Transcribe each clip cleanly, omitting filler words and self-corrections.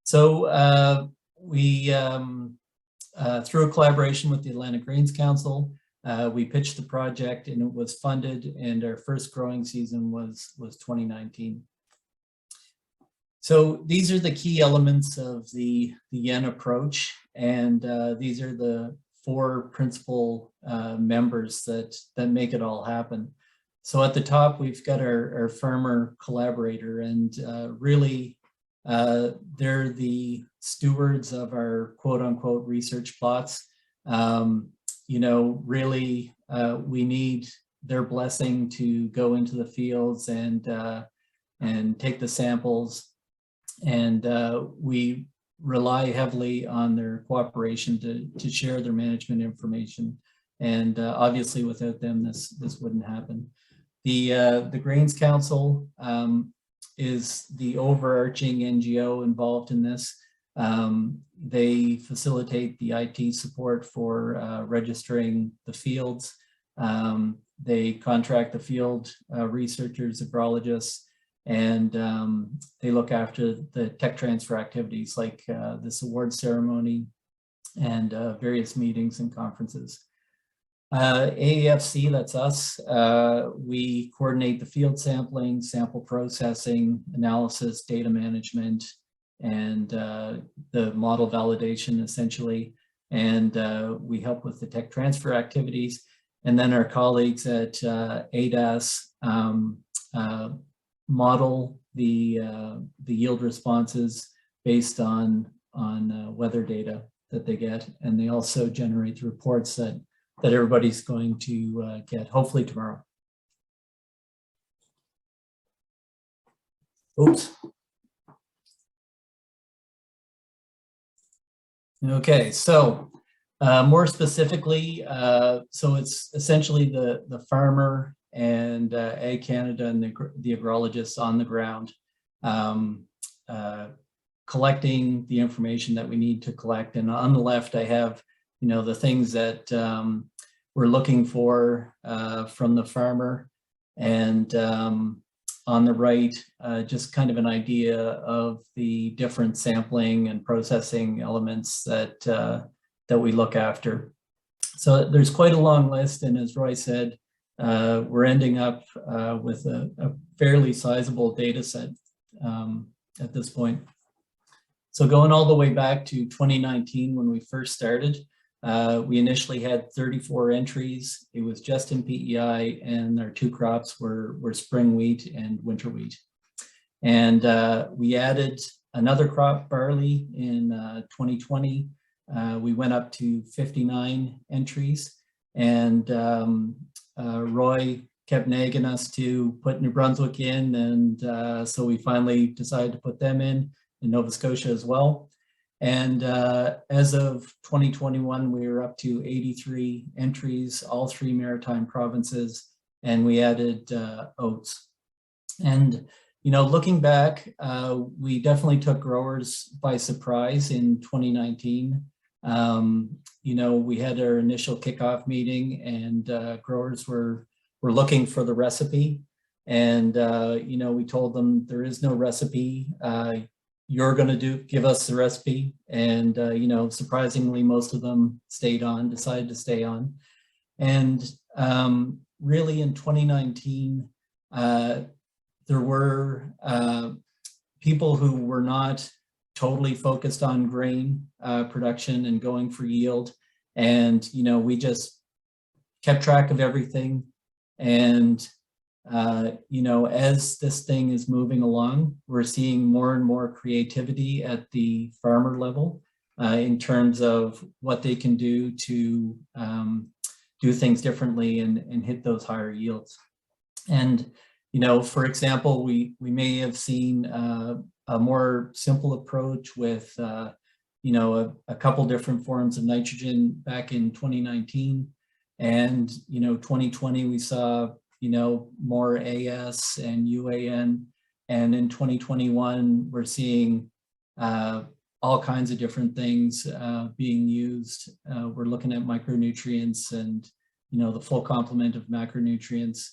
So through a collaboration with the Atlantic Grains Council, we pitched the project and it was funded, and our first growing season was 2019. So these are the key elements of the YEN approach, and these are the 4 principal members that make it all happen. So at the top, we've got our farmer collaborator, and really they're the stewards of our quote unquote research plots. You know, really we need their blessing to go into the fields and take the samples. And we rely heavily on their cooperation to share their management information. And obviously without them, this wouldn't happen. The Grains Council is the overarching NGO involved in this. They facilitate the IT support for registering the fields. They contract the field researchers, agrologists, and they look after the tech transfer activities like this award ceremony and various meetings and conferences. AAFC, that's us. We coordinate the field sampling, sample processing, analysis, data management, and the model validation essentially. And we help with the tech transfer activities. And then our colleagues at ADAS model the yield responses based on weather data that they get. And they also generate the reports that everybody's going to get, hopefully tomorrow. Oops. Okay, so more specifically, so it's essentially the farmer and Ag Canada and the agrologists on the ground collecting the information that we need to collect. And on the left, I have, you know, the things that we're looking for from the farmer, and on the right, just kind of an idea of the different sampling and processing elements that we look after. So there's quite a long list, and as Roy said, we're ending up with a fairly sizable data set at this point. So going all the way back to 2019 when we first started, we initially had 34 entries. It was just in PEI, and our 2 crops were spring wheat and winter wheat. And we added another crop, barley, in 2020. We went up to 59 entries, and Roy kept nagging us to put New Brunswick in, and so we finally decided to put them in Nova Scotia as well. And as of 2021, we were up to 83 entries, all 3 maritime provinces, and we added oats. And, you know, looking back, we definitely took growers by surprise in 2019. You know, we had our initial kickoff meeting, and growers were looking for the recipe. And, you know, we told them there is no recipe. You're going to give us the recipe. And, you know, surprisingly, most of them decided to stay on. And really in 2019, there were people who were not totally focused on grain production and going for yield. And, you know, we just kept track of everything. And you know, as this thing is moving along, we're seeing more and more creativity at the farmer level in terms of what they can do to do things differently and hit those higher yields. And, you know, for example, we may have seen a more simple approach with, you know, a couple different forms of nitrogen back in 2019. And, you know, 2020, we saw, you know, more AS and UAN. And in 2021, we're seeing all kinds of different things being used. We're looking at micronutrients and, you know, the full complement of macronutrients,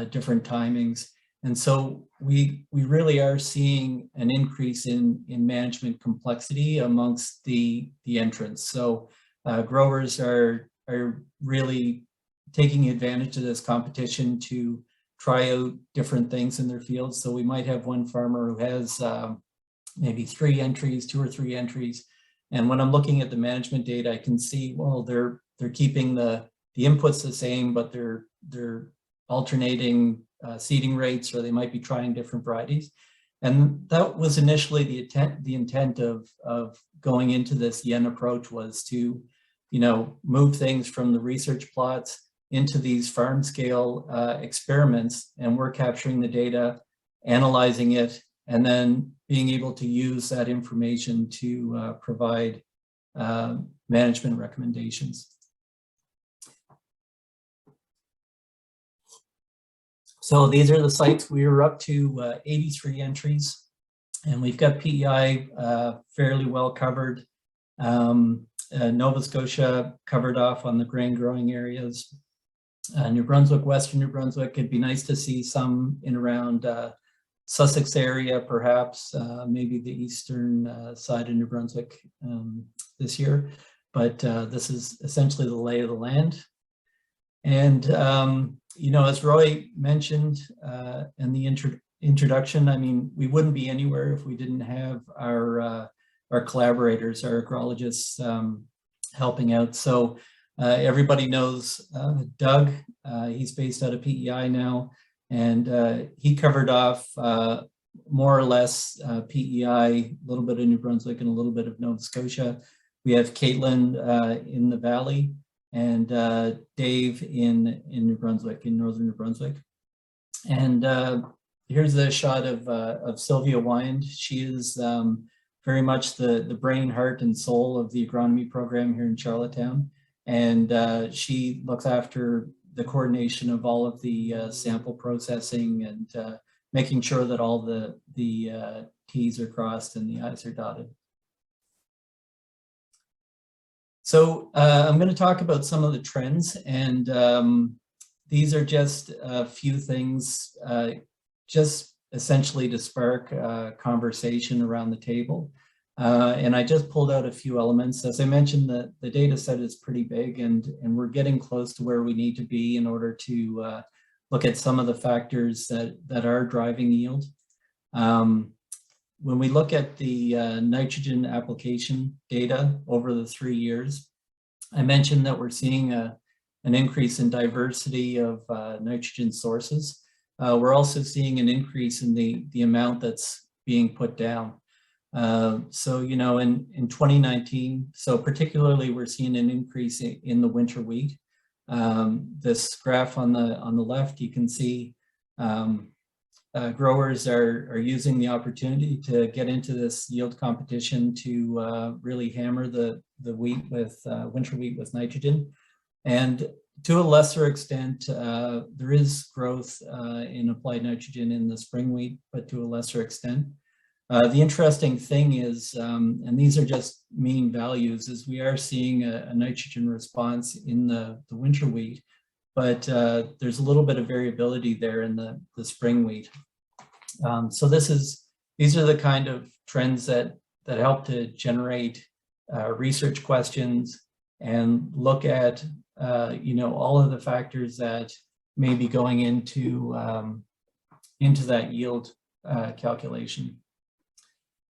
different timings. And so we really are seeing an increase in management complexity amongst the entrants. So growers are really taking advantage of this competition to try out different things in their fields. So we might have one farmer who has maybe 3 entries, 2 or 3 entries. And when I'm looking at the management data, I can see, well, they're keeping the inputs the same, but they're alternating seeding rates, or they might be trying different varieties. And that was initially the intent of going into this Yen approach, was to, move things from the research plots into these farm scale experiments, and we're capturing the data, analyzing it, and then being able to use that information to provide management recommendations. So these are the sites. We were up to 83 entries, and we've got PEI fairly well covered. Nova Scotia covered off on the grain growing areas. New Brunswick, Western New Brunswick, it'd be nice to see some in around Sussex area, perhaps, maybe the eastern side of New Brunswick this year. But this is essentially the lay of the land. And, as Roy mentioned in the introduction, I mean, we wouldn't be anywhere if we didn't have our collaborators, our agrologists helping out. So everybody knows Doug. He's based out of PEI now, and he covered off more or less PEI, a little bit of New Brunswick and a little bit of Nova Scotia. We have Caitlin in the Valley, and Dave in New Brunswick, in northern New Brunswick. And here's a shot of Sylvia Wyand. She is very much the brain, heart, and soul of the agronomy program here in Charlottetown. And she looks after the coordination of all of the sample processing and making sure that all the T's are crossed and the I's are dotted. So I'm going to talk about some of the trends, and these are just a few things, just essentially to spark conversation around the table. And I just pulled out a few elements. As I mentioned, the data set is pretty big, and we're getting close to where we need to be in order to look at some of the factors that are driving yield. When we look at the nitrogen application data over the 3 years, I mentioned that we're seeing an increase in diversity of nitrogen sources. We're also seeing an increase in the amount that's being put down. So, in 2019, so particularly we're seeing an increase in the winter wheat. This graph on the left, you can see growers are using the opportunity to get into this yield competition to really hammer the wheat with winter wheat with nitrogen. And to a lesser extent, there is growth in applied nitrogen in the spring wheat, but to a lesser extent. The interesting thing is, and these are just mean values, is we are seeing a nitrogen response in the winter wheat, but there's a little bit of variability there in the spring wheat. So these are the kind of trends that help to generate research questions and look at all of the factors that may be going into that yield calculation.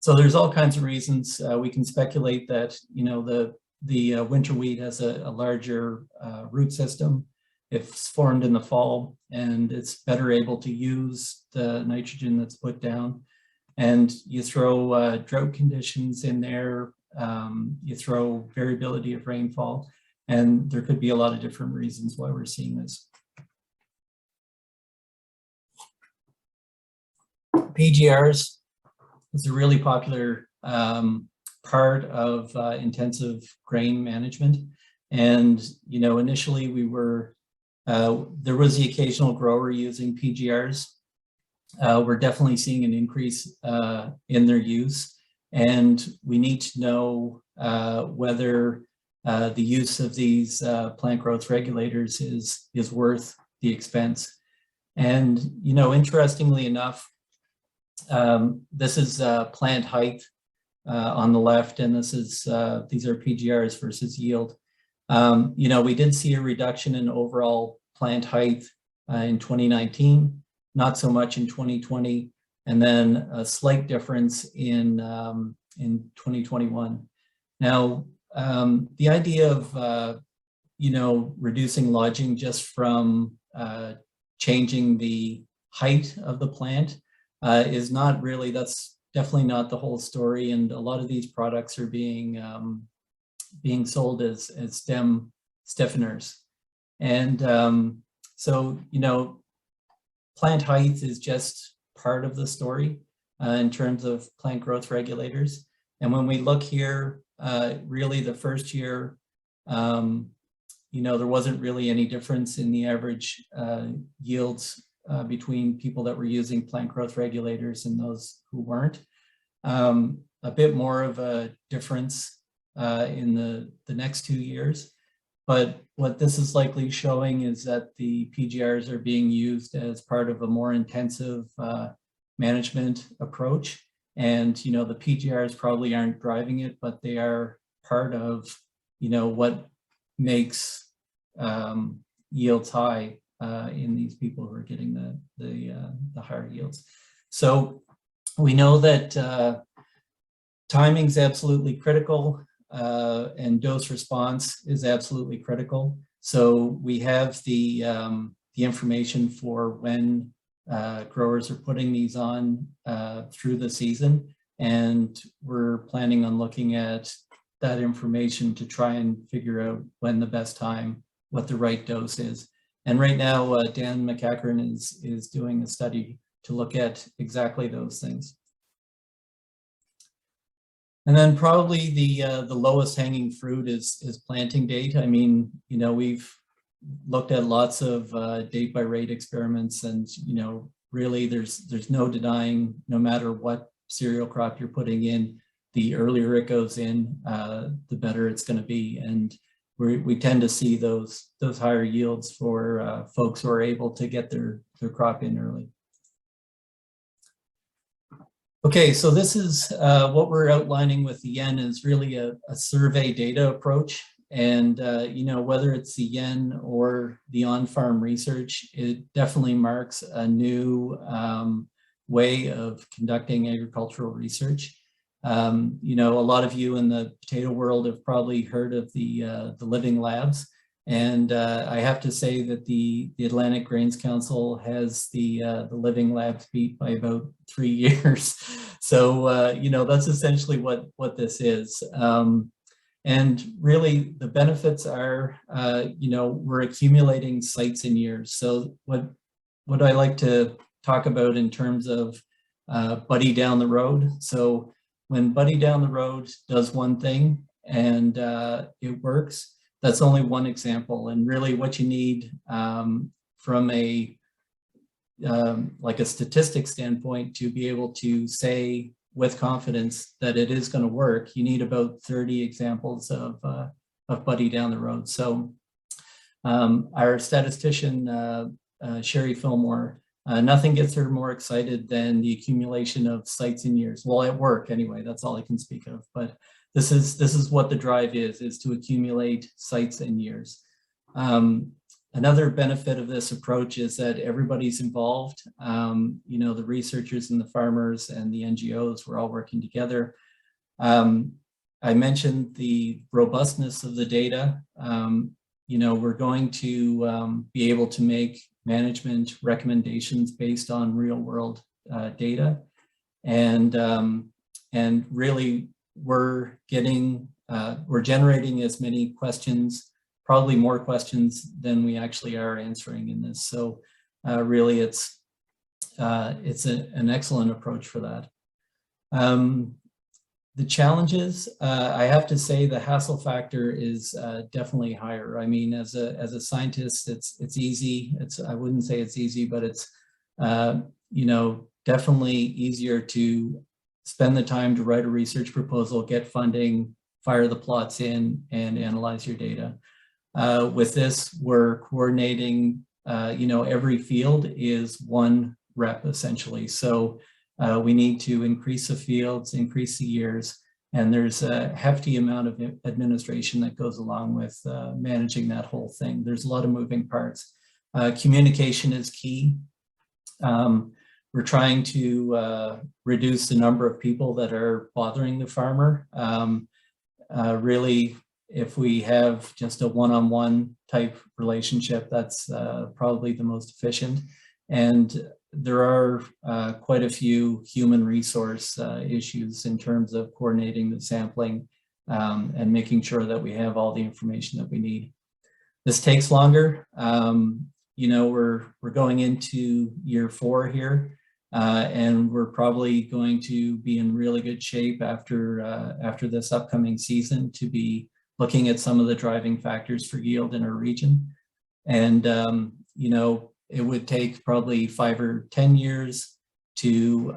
So there's all kinds of reasons. We can speculate that the winter wheat has a larger root system. It's formed in the fall, and it's better able to use the nitrogen that's put down. And you throw drought conditions in there, you throw variability of rainfall, and there could be a lot of different reasons why we're seeing this. PGRs is a really popular part of intensive grain management. And, initially we were, there was the occasional grower using PGRs. We're definitely seeing an increase in their use, and we need to know whether the use of these plant growth regulators is worth the expense. And, you know, interestingly enough, this is plant height on the left, and this is these are PGRs versus yield. You know, we did see a reduction in overall plant height in 2019, not so much in 2020, and then a slight difference in 2021. Now, the idea of you know, reducing lodging just from changing the height of the plant is not really, that's definitely not the whole story. And a lot of these products are being sold as stem stiffeners. And so, you know, plant height is just part of the story in terms of plant growth regulators. And when we look here, really the first year, you know, there wasn't really any difference in the average yields between people that were using plant growth regulators and those who weren't. A bit more of a difference in the next 2 years. But what this is likely showing is that the PGRs are being used as part of a more intensive management approach. And, you know, the PGRs probably aren't driving it, but they are part of, you know, what makes yields high in these people who are getting the higher yields. So we know that timing is absolutely critical, and dose response is absolutely critical. So we have the information for when growers are putting these on through the season, and we're planning on looking at that information to try and figure out when the best time, what the right dose is. And right now, Dan McEachern is doing a study to look at exactly those things. And then probably the lowest hanging fruit is planting date. I mean, you know, we've looked at lots of date by rate experiments, and, you know, really there's no denying, no matter what cereal crop you're putting in, the earlier it goes in, the better it's going to be. And we tend to see those higher yields for folks who are able to get their crop in early. Okay, so this is what we're outlining with the yen is really a survey data approach. And, you know, whether it's the yen or the on-farm research, it definitely marks a new way of conducting agricultural research. You know, a lot of you in the potato world have probably heard of the Living Labs. And I have to say that the Atlantic Grains Council has the Living Labs beat by about 3 years. So, you know, that's essentially what this is. And really the benefits are, you know, we're accumulating sites in years. So what I like to talk about in terms of Buddy Down the Road. So when Buddy Down the Road does one thing and it works, that's only one example. And really what you need from a like a statistics standpoint to be able to say with confidence that it is going to work, you need about 30 examples of Buddy Down the Road. So our statistician, Sherry Fillmore, nothing gets her more excited than the accumulation of sites in years. Well, at work anyway, that's all I can speak of. But this is what the drive is to accumulate sites in years. Another benefit of this approach is that everybody's involved. You know, the researchers and the farmers and the NGOs, we're all working together. I mentioned the robustness of the data. You know, we're going to be able to make management recommendations based on real world data. And really we're generating as many questions, probably more questions than we actually are answering in this. So really it's an excellent approach for that. The challenges, I have to say the hassle factor is definitely higher. I mean, as a scientist, it's easy. I wouldn't say it's easy, but it's you know, definitely easier to spend the time to write a research proposal, get funding, fire the plots in, and analyze your data. With this, we're coordinating every field is one rep essentially. So we need to increase the fields, increase the years, and there's a hefty amount of administration that goes along with managing that whole thing. There's a lot of moving parts. Communication is key. We're trying to reduce the number of people that are bothering the farmer. Really, if we have just a one-on-one type relationship, that's probably the most efficient. And there are quite a few human resource issues in terms of coordinating the sampling and making sure that we have all the information that we need. This takes longer. We're going into year 4 here, and we're probably going to be in really good shape after this upcoming season to be looking at some of the driving factors for yield in our region. And it would take probably 5 or 10 years to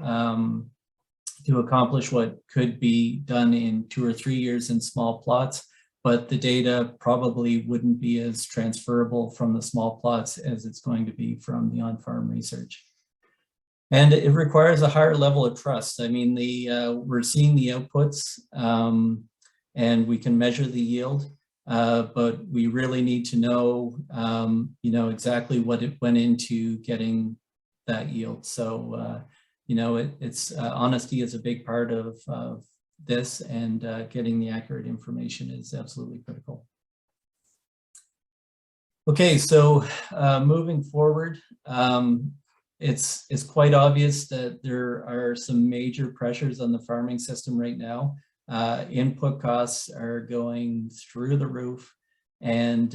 accomplish what could be done in 2 or 3 years in small plots, but the data probably wouldn't be as transferable from the small plots as it's going to be from the on-farm research. And it requires a higher level of trust. I mean, we're seeing the outputs and we can measure the yield, but we really need to know, exactly what it went into getting that yield. So, honesty is a big part of this, and getting the accurate information is absolutely critical. Okay, so moving forward, it's quite obvious that there are some major pressures on the farming system right now. Input costs are going through the roof, and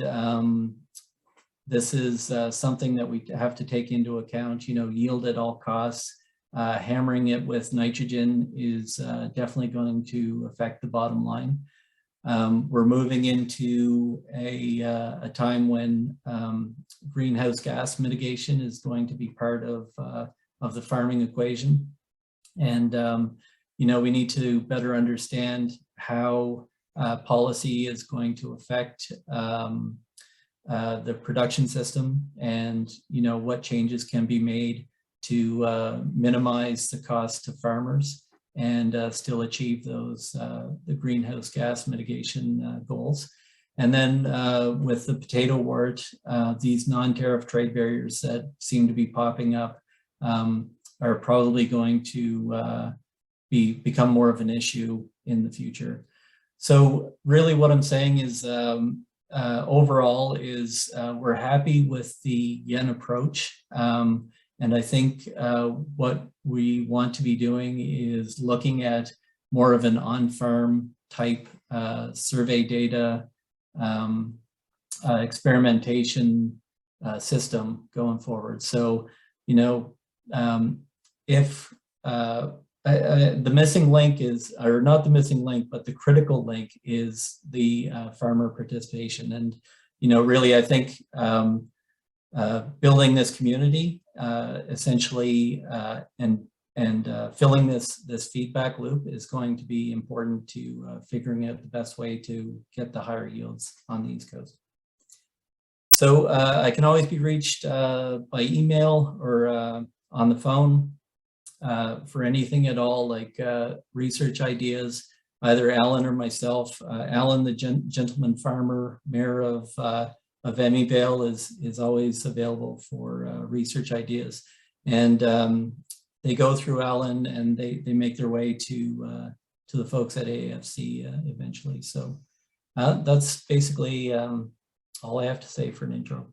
this is something that we have to take into account. Yield at all costs. Hammering it with nitrogen is definitely going to affect the bottom line. We're moving into a time when greenhouse gas mitigation is going to be part of the farming equation. And, we need to better understand how policy is going to affect the production system, and, what changes can be made to minimize the cost to farmers and still achieve those the greenhouse gas mitigation goals. And then with the potato wart, these non-tariff trade barriers that seem to be popping up are probably going to become more of an issue in the future. So really what I'm saying is overall is we're happy with the yen approach. And I think what we want to be doing is looking at more of an on-farm type survey data experimentation system going forward. So, if the missing link is, or not the missing link, but the critical link is the farmer participation. And, really, I think building this community essentially and filling this feedback loop is going to be important to figuring out the best way to get the higher yields on the East Coast. So I can always be reached by email or on the phone for anything at all, like research ideas, either Alan or myself. Alan, the gentleman farmer, mayor of Emyvale, is always available for research ideas. And they go through Alan, and they make their way to the folks at AAFC eventually. So that's basically all I have to say for an intro.